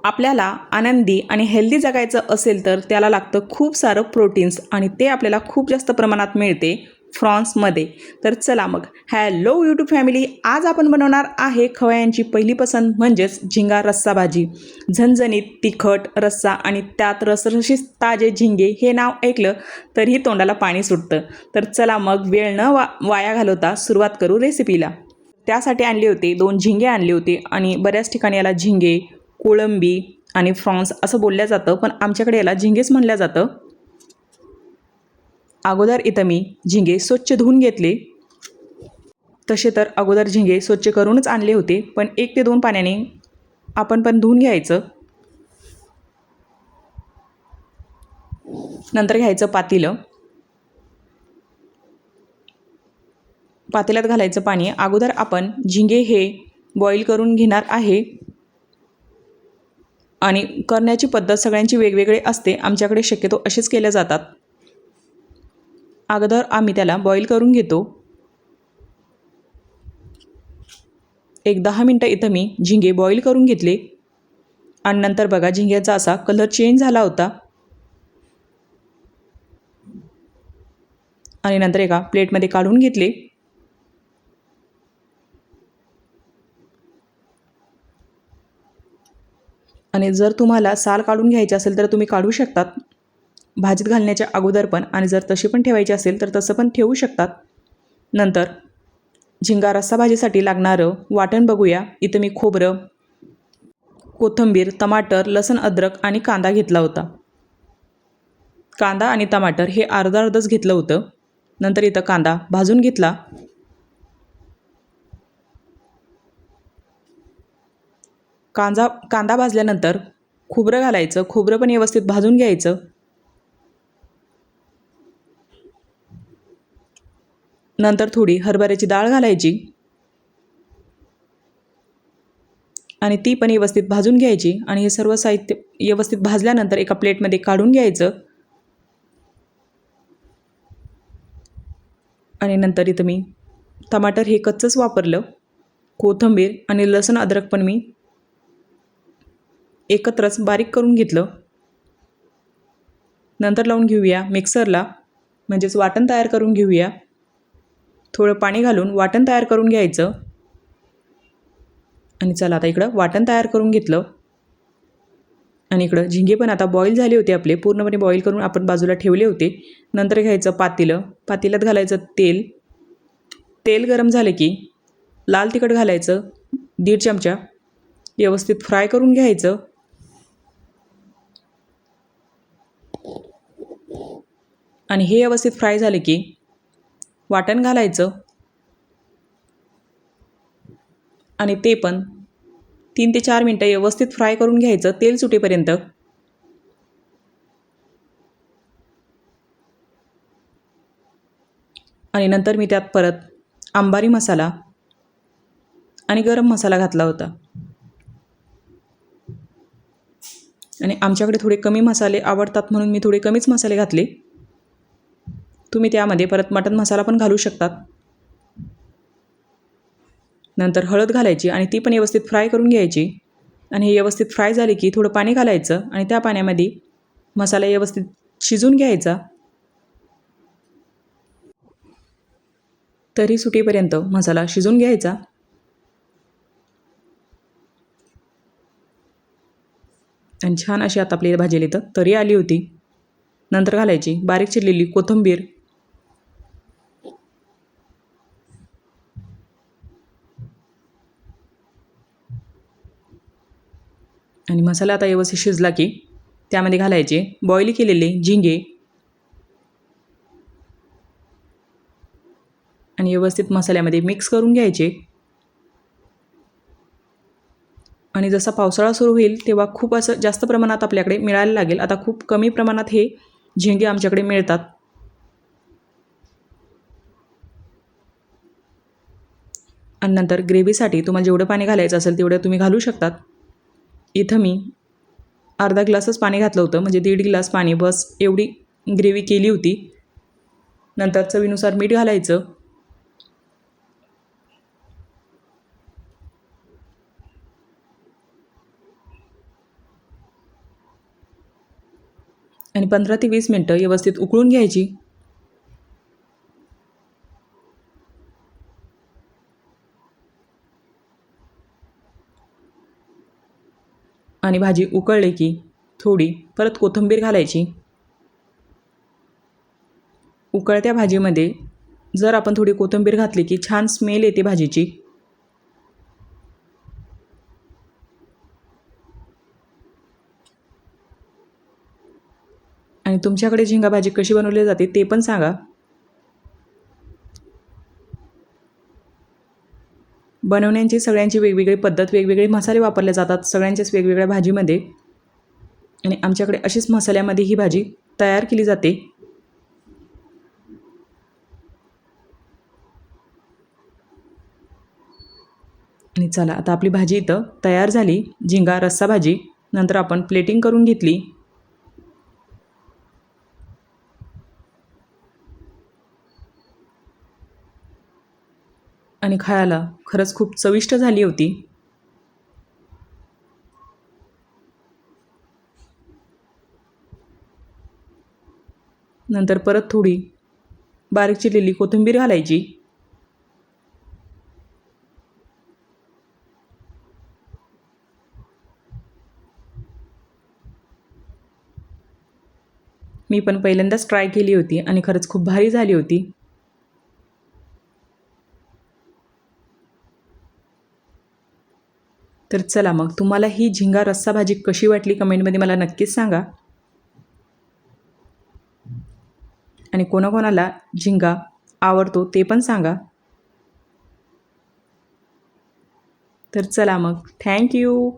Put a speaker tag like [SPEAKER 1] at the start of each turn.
[SPEAKER 1] आपल्याला आनंदी आणि हेल्दी जगायचं असेल तर त्याला लागतं खूप सारं प्रोटीन्स आणि ते आपल्याला खूप जास्त प्रमाणात मिळते फ्रॉन्समध्ये. तर चला मग, हॅलो यूट्यूब फॅमिली, आज आपण बनवणार आहे खवय्यांची पहिली पसंत म्हणजेच झिंगा रस्सा भाजी. झणझणीत तिखट रस्सा आणि त्यात रसरशीत ताजे झिंगे हे नाव ऐकलं तरीही तोंडाला पाणी सुटतं. तर चला मग, वेळ न वाया घालवता सुरुवात करू रेसिपीला. त्यासाठी आणले होते 2 झिंगे आणले होते आणि बऱ्याच ठिकाणी याला झिंगे, कोळंबी आणि फ्रॉन्स असं बोललं जातं, पण आमच्याकडे याला झिंगेच म्हणलं जातं. अगोदर इथं मी झिंगे स्वच्छ धुवून घेतले. तसे तर अगोदर झिंगे स्वच्छ करूनच आणले होते, पण 1 ते 2 पाण्याने आपण पण धुवून घ्यायचं. नंतर घ्यायचं पातेलं. पातेल्यात घालायचं पाणी. अगोदर आपण झिंगे हे बॉईल करून घेणार आहे आणि करण्याची पद्धत सगळ्यांची वेगवेगळी असते. आमच्याकडे शक्यतो असेच केले जातात. अगोदर आम्ही त्याला बॉईल करून घेतो. 1-10 मिनटं इथं मी झिंगे बॉईल करून घेतले आणि नंतर बघा झिंग्याचा असा कलर चेंज झाला होता. आणि नंतर एका प्लेटमध्ये काढून घेतले. आणि जर तुम्हाला साल काढून घ्यायचे असेल तर तुम्ही काढू शकतात भाजीत घालण्याच्या अगोदर पण, आणि जर तशी पण ठेवायची असेल तर तसं पण ठेवू शकतात. नंतर झिंगा रस्सा भाजीसाठी लागणारं वाटण बघूया. इथं मी खोबरं, कोथिंबीर, टमाटर, लसूण, अद्रक आणि कांदा घेतला होता. कांदा आणि टमाटर हे अर्धच घेतलं होतं. नंतर इथं कांदा भाजून घेतला. कांदा भाजल्यानंतर खोबरं घालायचं. खोबरं पण व्यवस्थित भाजून घ्यायचं. नंतर थोडी हरभऱ्याची डाळ घालायची आणि ती पण व्यवस्थित भाजून घ्यायची. आणि हे सर्व साहित्य व्यवस्थित भाजल्यानंतर एका प्लेटमध्ये काढून घ्यायचं. आणि नंतर इथं मी टमाटर हे कच्चंच वापरलं. कोथिंबीर आणि लसूण अद्रक पण मी एकत्रच बारीक करून घेतलं. नंतर लावून घेऊया मिक्सरला, म्हणजेच वाटण तयार करून घेऊया. थोडं पाणी घालून वाटण तयार करून घ्यायचं. आणि चला आता इकडं वाटण तयार करून घेतलं. आणि इकडं झिंगे पण आता बॉईल झाले होते आपले, पूर्णपणे बॉईल करून आपण बाजूला ठेवले होते. नंतर घ्यायचं पातेलं. पातेल्यात घालायचं तेल. तेल गरम झाले की लाल तिखट घालायचं 1.5 चमचा. व्यवस्थित फ्राय करून घ्यायचं. आणि हे व्यवस्थित फ्राय झाले की वाटण घालायचं आणि ते पण 3 ते 4 मिनटं व्यवस्थित फ्राय करून घ्यायचं तेल सुटेपर्यंत. आणि नंतर मी त्यात परत अंबारी मसाला आणि गरम मसाला घातला होता. आणि आमच्याकडे थोडे कमी मसाले आवडतात म्हणून मी थोडे कमीच मसाले घातले. तुम्ही त्यामध्ये परत मटण मसाला पण घालू शकतात. नंतर हळद घालायची आणि ती पण व्यवस्थित फ्राय करून घ्यायची. आणि हे व्यवस्थित फ्राय झाले की थोडं पाणी घालायचं आणि त्या पाण्यामध्ये मसाला व्यवस्थित शिजून घ्यायचा. तरी सुटेपर्यंत मसाला शिजून घ्यायचा. आणि छान अशी आता आपली भाजीला इथं तरी आली होती. नंतर घालायची बारीक चिरलेली कोथिंबीर. आणि मसाला आता व्यवस्थित शिजला की त्यामध्ये घालायचे बॉईल केलेले झिंगे आणि व्यवस्थित मसाल्यामध्ये मिक्स करून घ्यायचे. आणि जसा पावसाळा सुरू होईल तेव्हा खूप असं जास्त प्रमाणात आपल्याकडे मिळायला लागेल. आता खूप कमी प्रमाणात हे झिंगे आमच्याकडे मिळतात. आणि नंतर ग्रेव्हीसाठी तुम्हाला जेवढं पाणी घालायचं असेल तेवढं तुम्ही घालू शकतात. इथं मी अर्धा ग्लासच पाणी घातलं होतं, म्हणजे 1.5 ग्लास पाणी बस एवढी ग्रेव्ही केली होती. नंतर चवीनुसार मीठ घालायचं. आणि 15 ते 20 मिनटं व्यवस्थित उकळून घ्यायची. आणि भाजी उकळली की थोडी परत कोथिंबीर घालायची. उकळत्या भाजीमध्ये जर आपण थोडी कोथिंबीर घातली की छान स्मेल येते भाजीची. आणि तुमच्याकडे झिंगा भाजी कशी बनवली जाते ते पण सांगा. बनवण्याची सगळ्यांची वेगवेगळी पद्धत, वेगवेगळे मसाले वापरले जातात सगळ्यांच्याच वेगवेगळ्या भाजीमध्ये. आणि आमच्याकडे अशीच मसाल्यामध्ये ही भाजी तयार केली जाते. आणि चला आता आपली भाजी इथं तयार झाली, झिंगा रस्सा भाजी. नंतर आपण प्लेटिंग करून घेतली. आणि खायला खरंच खूप चविष्ट झाली होती. नंतर परत थोडी बारीक चिरलेली कोथिंबीर घालायची. मी पण पहिल्यांदाच ट्राय केली होती आणि खरंच खूप भारी झाली होती. तर चला मग तुम्हाला ही झिंगा रस्सा भाजी कशी वाटली कमेंटमध्ये मला नक्कीच सांगा. आणि कोणाकोणाला झिंगा आवडतो ते पण सांगा. तर चला मग थँक्यू.